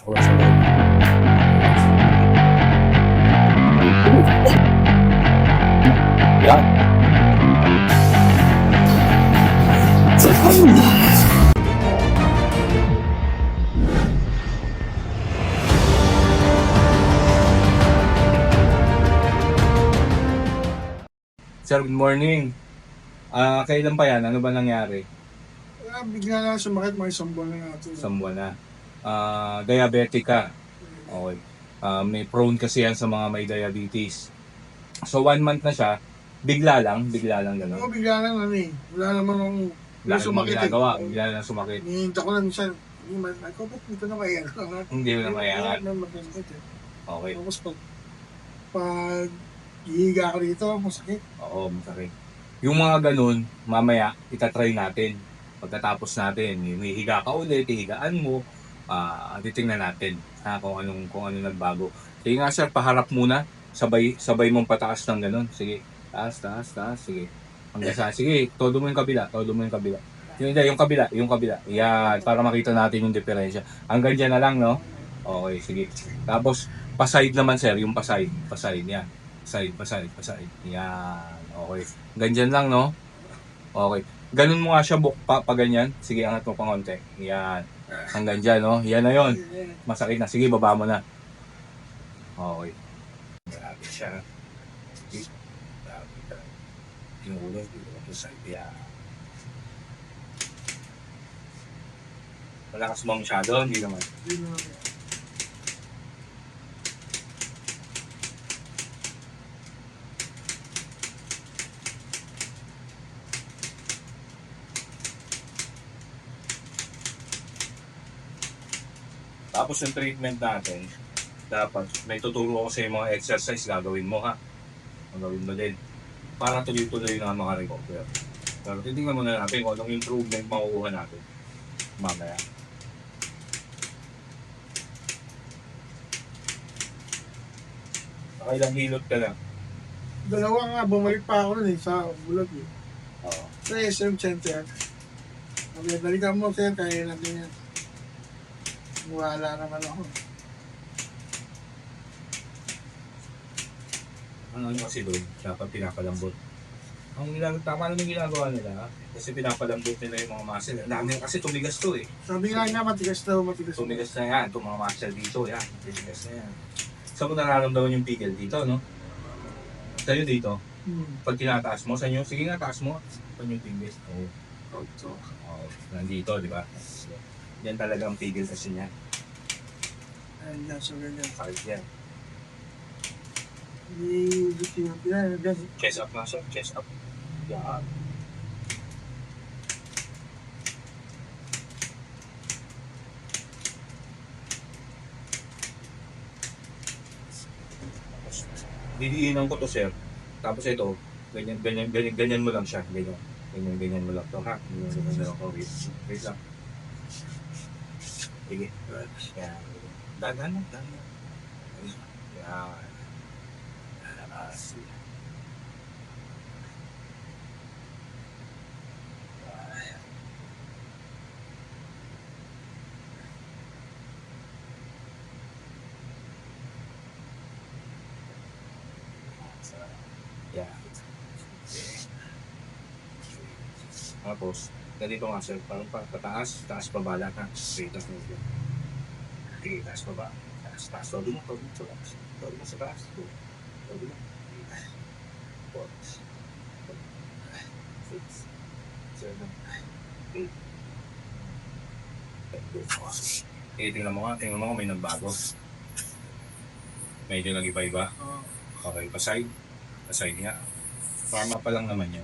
Pasok lang sa loob. Yan. Sir, good morning. Kailan pa yan? Ano ba nangyari? Bigla na sumakit, mga isang buwan na natin. Isang buwan na. Diabetic ka. Okay. May prone kasi yan sa mga may diabetes. So 1 month na siya, bigla lang gano'n. Oo, bigla lang ano eh. Wala naman akong Wala namang sumakit ginagawa, bigla lang sumakit. Hinihinta ko lang minsan. Hindi man, ako ba't dito na kaya? Hindi mo na mayangan. Masakit eh. Okay. Tapos pag hihiga ko dito, masakit. Oo, masakit. Yung mga ganun, mamaya, itatry natin. Pagkatapos natin, hihiga ka ulit, hihigaan mo, titingnan natin kung ano nagbago. Sige nga sir, paharap muna. Sabay mong pataas ng ganun. Sige, taas, sige. Hanggang sa, sige, todo mo yung kabila. Yung kabila. Yan, para makita natin yung diferensya. Hanggang dyan na lang, no? Okay, sige. Tapos, paside naman sir, yung paside. Yan. Paside. Yan, okay. Ganyan lang, no? Okay. Ganun mo nga siya pa ganyan. Sige, angat mo pang konti. Yan. Hanggang dyan, no? Yan na yon. Masakit na. Sige, baba mo na. Okay. Grabe siya. Sige. Grabe. Yung ulo, dito ko sa yan. Wala ka sumang masyado, hindi naman. Tapos yung treatment natin, dapat may tuturo ako sa mga exercise gagawin mo ha. Gagawin mo din. Para tuloy-tuloy na makarecover. Pero titingnan muna natin kung anong improvement makukuha natin. Mamaya. Ilang hilot ka lang. Dalawa nga, bumalik pa ako nun eh, sa bulag eh. Oo. Sa SM Center. Okay, balikan mo sir, kaya natin yan. Wala naman ako. Ano kasi doon, dapat pinapalambot. Tama naman yung ginagawa nila, kasi pinapalambot nila yung mga muscle. Dami kasi tumigas to eh. Sabi nga niya, matigas daw. Tumigas na yan, itong mga muscle dito, yan. Tumigas na yan. Saan mo nararamdaman yung pigil dito, no? Sa'yo dito. Pag tinataas mo, sa inyo, sige nga, taas mo. Saan yung pigil? Oo. Nandito, di ba? Yan talaga ang pigil kasi niya. Ayun yan, so ganyan. Sakit yan. Yan. Chest up nga siya, chest up. Yan. Didiinan ko to sir. Tapos ito, ganyan mo lang siya. Ganyan mo lang to ha. Ganyan mo lang to. Wait lang. Sige. Yan. Dagan. Yan. Lalakas. Yeah. Tapos, ganito nga sir, parang pataas, taas pabala ka. Straight up mo. Sige, taas paba. Taas. Todo mo sa taas. Todo mo sa taas. Todo mo. 4, 6, 7, 8. Tingnan mo nga, may nagbago. Medyo nag-iba-iba. Okay, paside niya. Pharma pa lang naman yan.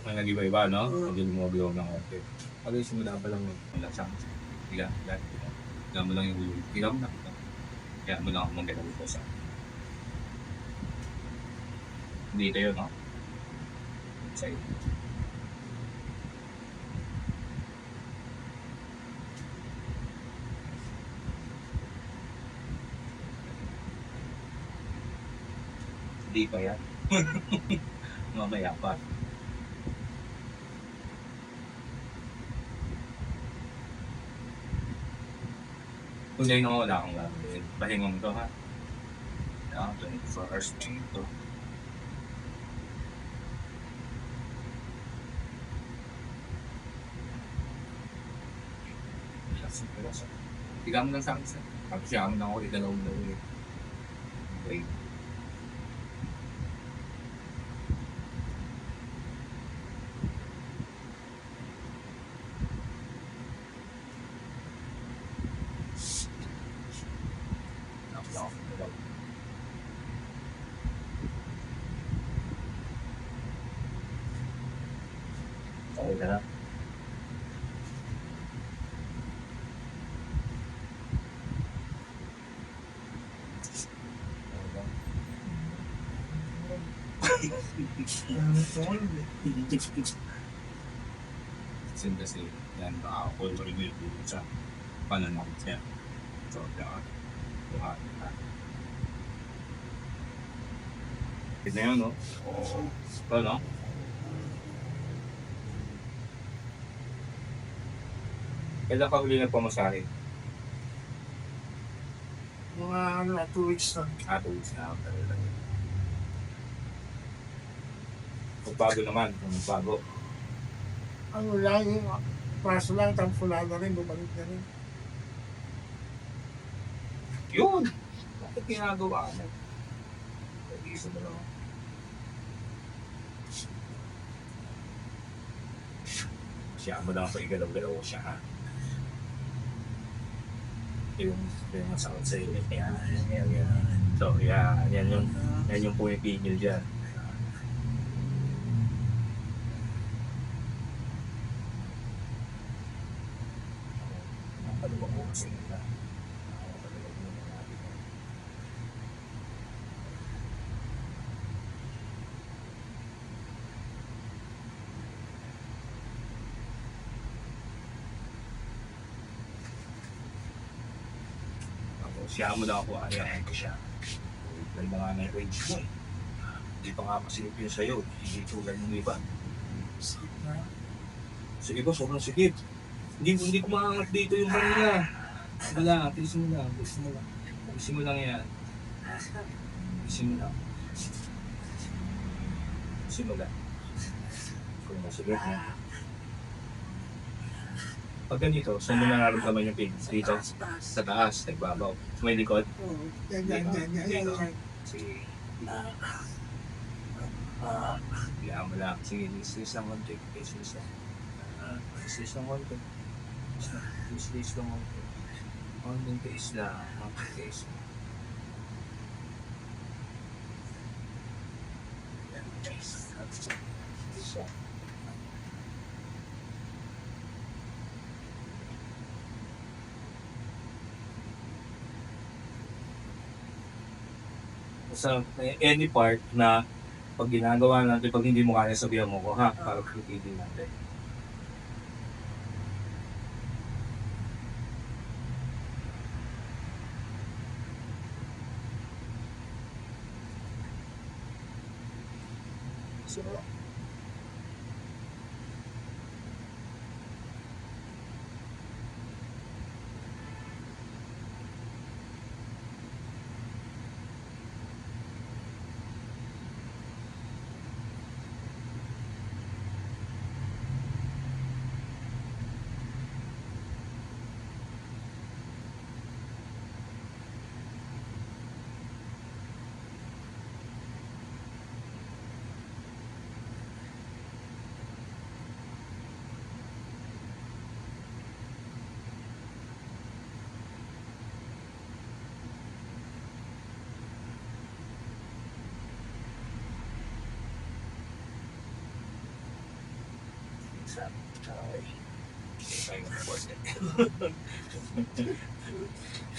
May nag-iba-iba, no? Medyo lumabilog ng konti. Okay, simula pa lang malasang. Higa mo lang yung ulo. Higa mo na. Kaya mo lang ako mag-galaw ko sa dito yun, no? Side. Hindi pa yan. Mamaya pa. Kung dahil na wala akong gagawin, pahinga mo to ha. 24 hours na ito. Higa mo lang sa akin sir. Tapos siya mo lang ako idalawang ulit. Okay. Tapos ako idalaw. Okay ka na. Kasi yan baka ako review sa pananaw siya. So, yan. Buhat na. Ito na yun, no? Ito, no? Kailan ka huli nagpamasahe? Mga 2 weeks na. 2 weeks na. Magbago naman, magbago. Ano lang, yung paso lang, tapos wala na rin, bumalik na rin. Yun! Bakit ginagawa mo? Pag-iisa mo lang. Siya mo lang ako igalaw-galaw siya, ha? Yung masakot sa iyo. Yan. So, yan yung pumipigil dyan. Nakaluwag mo kasi nila. Siya mo na ako, ayaw ko siya. Dahil na nga na yung range mo eh. Hindi pa nga masilip yun sa'yo. Hindi tulad ng iba. Sa iba, sobrang sikip. Hindi ko makangat dito yung kanila. Wala, tilisin mo lang. Tilisin mo lang yan. Tilisin mo lang. Tilisin mo lang. Kung masilip mo. Pag ganito, saan mo nararamdaman yung pain? Dito? Sa taas, nagbabaw. May likod? Oo, yan. Sige. Bigyan mo lang. Sige, lis lang konti. Lis lang konti. Lis lang konti. Konting tiis lang. Konting tiis lang. Sa any part na pag ginagawa natin, pag hindi mo kaya sabihan mo ko ha, para pipili natin. So, okay. Kaya ko na boss eh.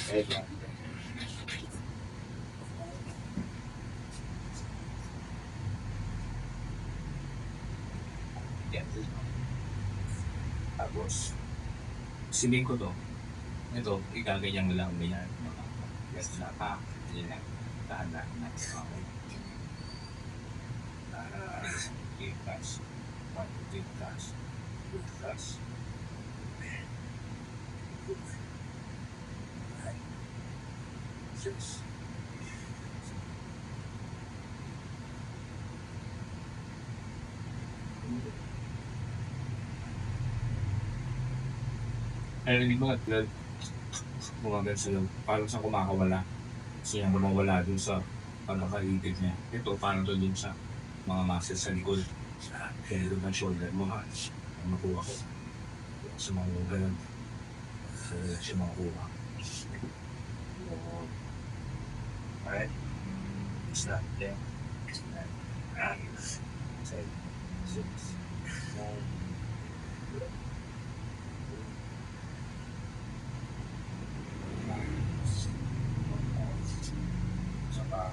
Kahit lang. Yan. Tapos, siling ko to. Ito, igaganyan mo lang ganyan. Yes na pa. Ganyan. Tahan-tahan na. Okay. Ikas. 1, 2, 3, plus. Plus. 6. Narinig mo at bumagal sa loob. Parang siyang kumakawala. Gusto niyang kumawala dun sa pagkakaitid niya. Ito, parang doon sa mga muscles sa likod. Kaya doon ang shoulder mo ha. Ang makuha ko. Sa mga ganun. Sa mga kuha. Alright? Stop there. 9, 7, 6, 9. Saka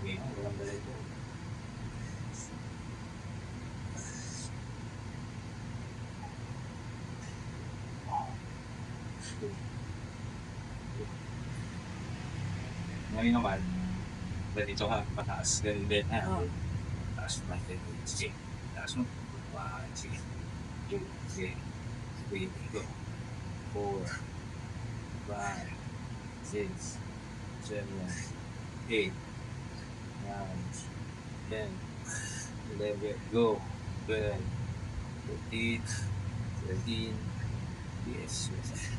okay, walang balay ko. Ngayon naman, ganito ka, pataas, ganun din ha. Taas mo natin, sige. Taas mo. 1, sige. 2, sige. 3, go. 4, 5, 6, 7, 8, 9, 10, 11, go. 12, 13, 13, yes, yes,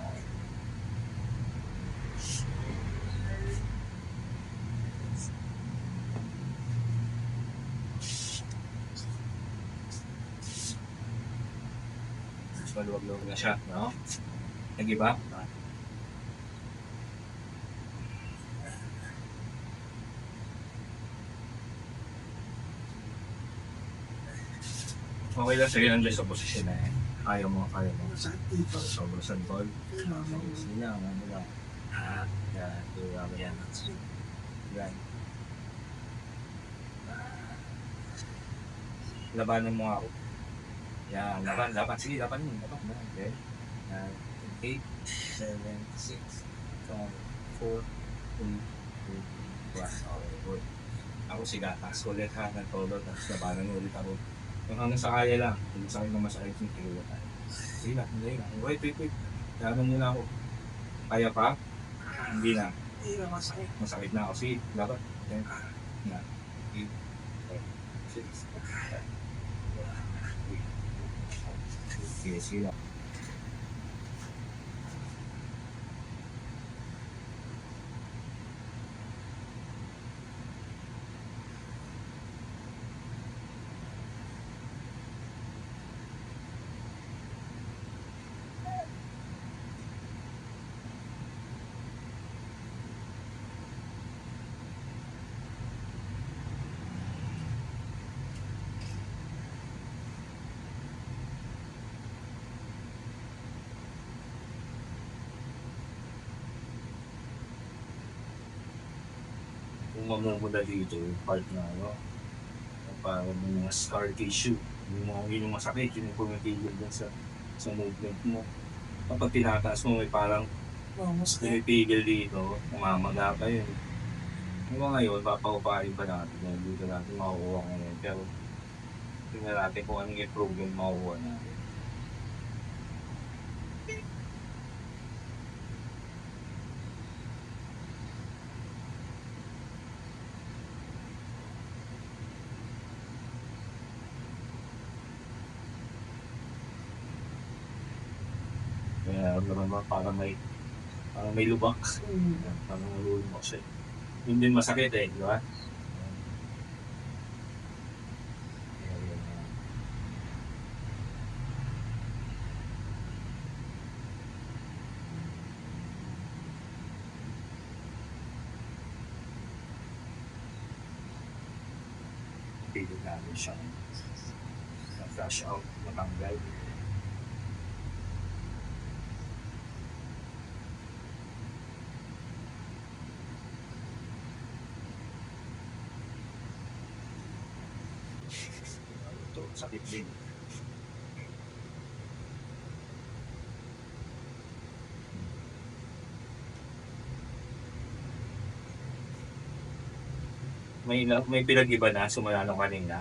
maluwag-luwag na siya, no? Nag-iba? Okay lang sa'yo, nandiyan sa posisyon na eh. Kaya mo. Masakit dito. Sobrang santol. Sige lang, ano lang. Yan, tuwa mo yan. Yan. Labanan mo ako. Yan, laban. Sige, laban mo. Okay. 8, 7, 6, 5, 4, 3, 2, 1. Okay, good. Ako siga, taas ko ulit ha, ng todo, tapos labanan mo ulit ako. Yung hanggang sa kaya lang, kung sa akin na masakit yung kilo tayo. Sige lang, hindi lang. Wait. Laban muna ako. Kaya pa? Hindi na. Hindi na masakit. Masakit na ako. Sige, laban. 10, 9, 8, 7, 6, 5, sige lang. Kung mamumula dito, yung part na ano, parang mga scar tissue, yun yung masakit, yun yung pumipigil dun sa movement mo. Kapag tinataas mo, may parang Masakit. pumipigil dito, namamaga ka yun. Yung ngayon, papaupahin pa natin, hindi ka natin makukuha ngayon, pero tingnan natin kung anong improvement makukuha natin. Kaya naman parang may lubak. Parang nalulubak siya. Yun din masakit eh, di ba? Pili namin siya. Na-flash out, matanggal. Ito, sakit din. may pinag-iba na simula nung kanina.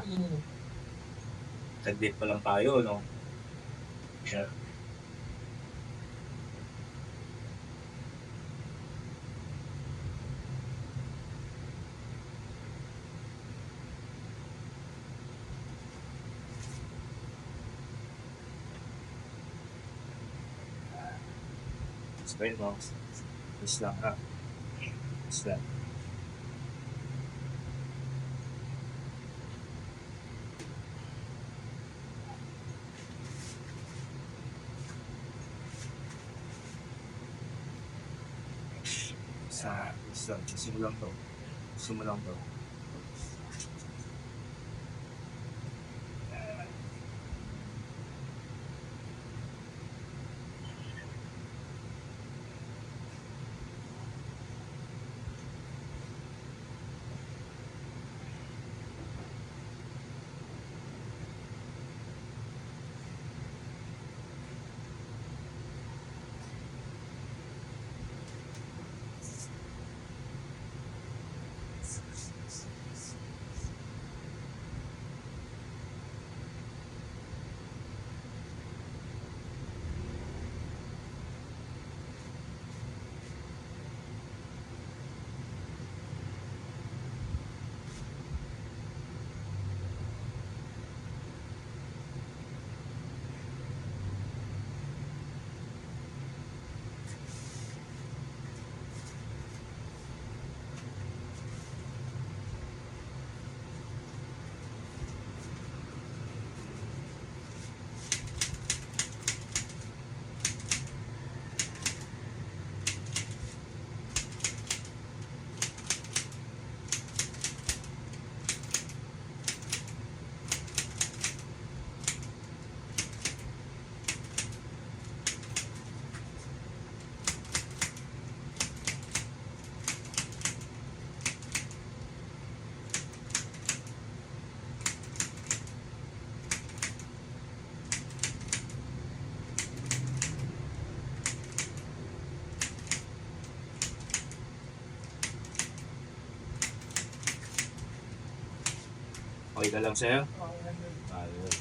Saglit pa lang tayo, no? Yeah. Straight, no? Is lang, ha? Is lang. Is lang. Simulang to. Simulang to. Okay ka lang sa'yo? Ayos.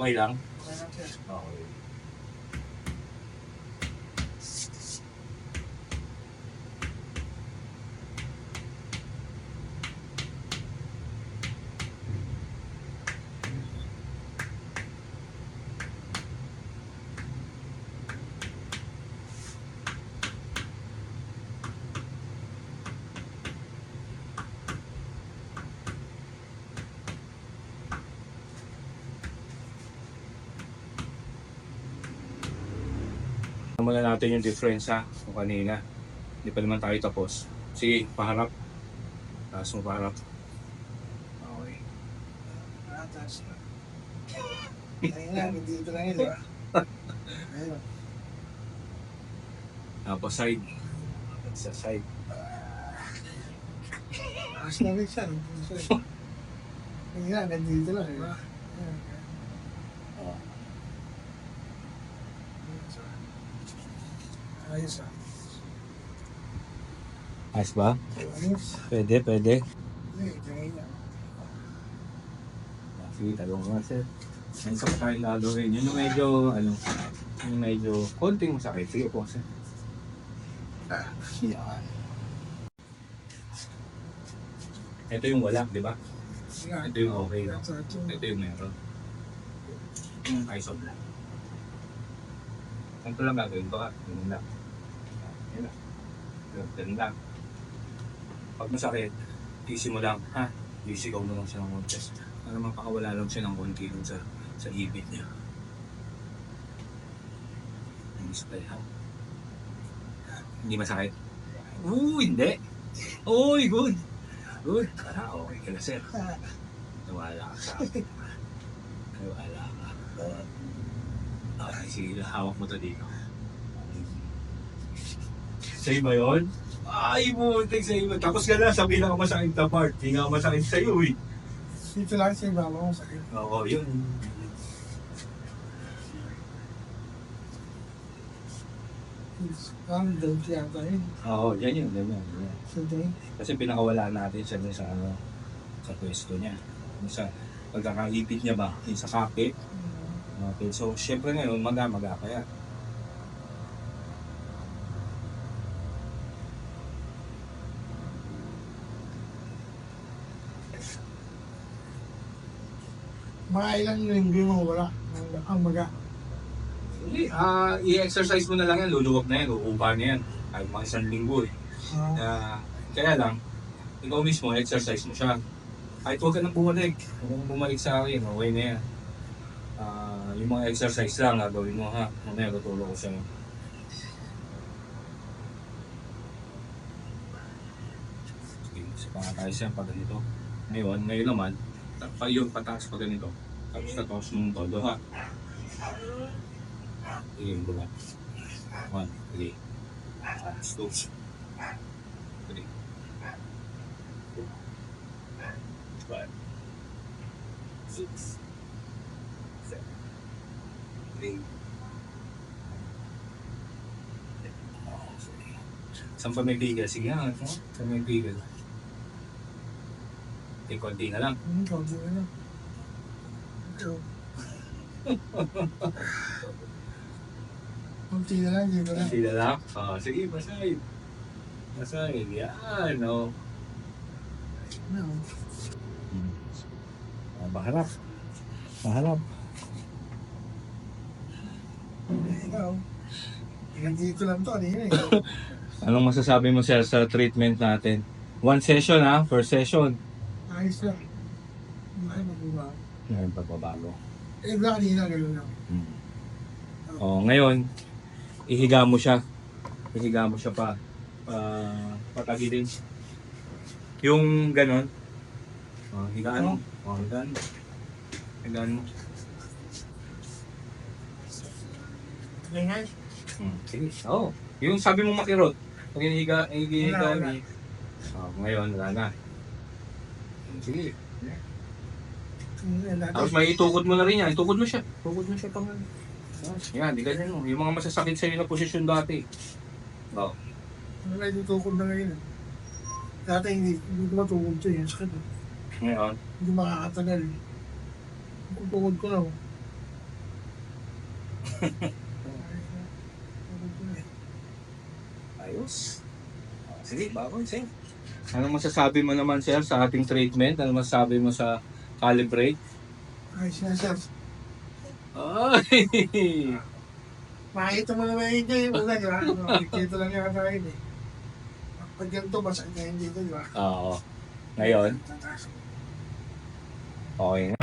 Okay lang? Okay lang, sir. Okay. Muna natin yung difference ha, kung kanina. Hindi pa naman tayo tapos. Sige, paharap. Taas mo paharap. Okay. Atas na. Ayun na, dito lang yun, di ba? Ayun. Tapos side. Sa side. Akas na rin siya. Ayun na, nandito lang, di ba? Ayun. Oh. Ayos ah. Ayos ba? Ayos. Pwede, pwede. Ayun na. Sige, talong nga sir. May isa pa tayong gagawin. Yun yung medyo, yung medyo konting masakit. Sige po sir. Yan. Ito yung wala, di ba? Yan. Ito yung okay lang. Ito, ito. Ito yung meron. Yung ice lang. Ito lang gagawin ko ha. Ganun lang. Yan lang. Ganun lang. Pag masakit, tisi mo lang, ha? Isigaw mo lang siya ng konti. Para mapakawala lang siya ng konti dun sa ibig niya. Hindi sakit, ha? Hindi masakit? Hindi! Uy, good! Good! Okay ka na, sir. Nawala ka sa akin. Nawala ka. Okay, sige, hawak mo to dito. Sa'yo ba yun? Ay, butik sa'yo. Tapos ka na sa pinakamasakit na part. Hindi nga masakit sa'yo eh. Dito lang sa iba mo sakit. Oo, yun. Ang dog yata yun. Oo, yan yun. So, day. Kasi pinakawala natin siya dun sa pwesto niya. Sa pagkakaipit niya ba, yung sa kapit. Okay, so syempre ngayon, maga-maga pa yan. Mga ilang linggo mo wala. Ang maga. Hindi, i-exercise mo na lang yan, luluwag na yan, uupa na yan. Kahit mga isang linggo eh. Kaya lang, ikaw mismo, exercise mo siya. Kahit huwag ka nang bumalik. Huwag kang bumalik sa akin, okay na yan. Yung mga exercise lang, gagawin mo ha. Mamaya tutulong ko sa'yo. Sige, isa pa nga tayo siya pag ganito. Ngayon naman, yun pataas pag ganito. Tapos nataos mong todo ha. Sige, buka. 1, 3, 2, 3, 5, 6, 7, 8. Saan pa may bigel? Sige nga, saan may bigel? Konti na lang. Konti na lang. Ito. Konti na lang, dito lang. Konti na lang? Sige, basahin. Basahin, yan, o. No. Baharap. Baharap. Ikaw. Nandito lang to, kanina eh. Anong masasabi mo sir sa treatment natin? 1 session ha, first session. Ayos lang. Bakit magbabago? Ngayon pagbabago. Eh, wala kanina, gano'n lang. Ngayon, ihiga mo siya. Ihiga mo siya patagilin. Yung ganon. Higaan mo. Higaan mo. Higaan mo. Ganyan? Sige. Yung sabi mo makirot. Pag hinihiga Wala. ni. Ngayon, wala na. Sige. Tapos may itukod mo na rin yan. Itukod mo siya. Itukod mo siya pang ano. Yan, di ganyan mo. Yung mga masasakit sa'yo na posisyon dati. Ano na itutukod na ngayon? Dati hindi ko matukod siya yun. Sakit eh. Ngayon, Hindi makakatagal eh. Tutukod ko na oh. ayos. Sige, bago sir. Ano masasabi mo naman sir sa ating treatment? Ano masasabi mo sa calibrate? Ayos na sir. Ay! Makita mo naman yun dyan. Una, di ba? Dito lang yung kakain eh. Pag ganito, masakit na yun dito, di ba? Oo. Ngayon, okay na.